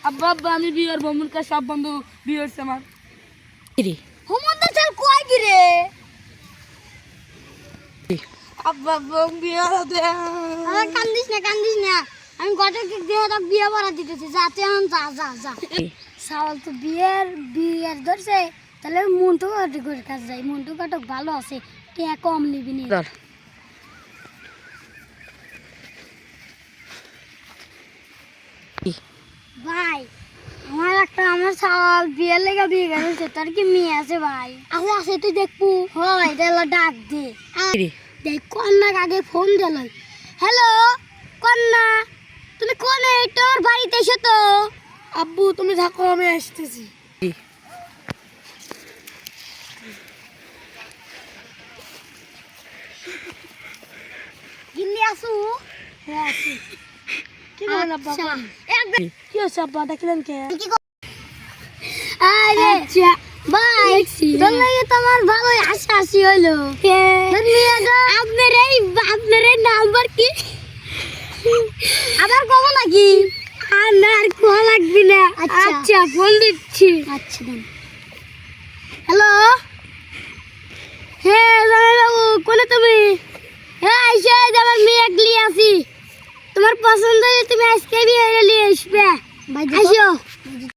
আব্বা আব্বা আমি বিয়ে করবো আমার কাছে সব বন্ধু বিয়ে হচ্ছে আমার হুমুন্দা চাল কয় গিরে আব্বা আব্বা বিয়ে হতে কান্দিস না আমি গটকে দিয়ে তো বিয়ে করা দিতেছি যাতে এখন যা যা যা সাওয়াল তো বিয়ের ধরছে তাহলে মন্টু কাটকের কাছে যাই মন্টু কাটক ভালো আছে কে কম নিবি নি ভাই আমার সাওয়াল বিয়ের লেগে বিয়ে গেছে তার কি মেয়ে আছে ভাই আছে তুই দেখবো হয় তাহলে ডাক দে দেখ কন্যাক আগে ফোন দিল হ্যালো কন্যা তুমি কোনে তোর বাড়িতে এসো তো আব্বু তুমি থাকো আমি আসতেছি গিন্নি আসু হ্যাঁ আসি কি বলেন আব্বা কি হচ্ছে আব্বা ডাকলেন কে আরে ভাই তোর লাগে তোমার ভালোই হাসি হইলো আপনার এই নাম্বার কি আবার কব নাকি আর কোয়া লাগবি না আচ্ছা ফোন দিচ্ছি আচ্ছা হ্যালো হ্যাঁ বাবু কোনে তুমি হ্যাঁ আইসা আমার মেয়ে একলি আছি তোমার পছন্দ হলে তুমি আজকে বিয়ে নিয়ে আসবে আইসো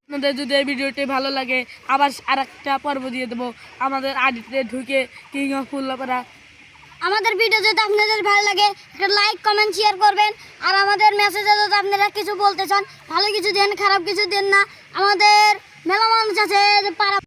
আপনাদের যদি এই ভিডিওটি ভালো লাগে আবার আরেকটা পর্ব দিয়ে দেবো আমাদের আডিতে ঢুকে কিং অফ ফুলপাড়া আমাদের ভিডিও যদি আপনাদের ভালো লাগে একটা লাইক কমেন্ট শেয়ার করবেন আর আমাদের মেসেজে যদি আপনারা কিছু বলতে চান ভালো কিছু দেন খারাপ কিছু দেন না আমাদের মেলা মানুষ আছে পাড়া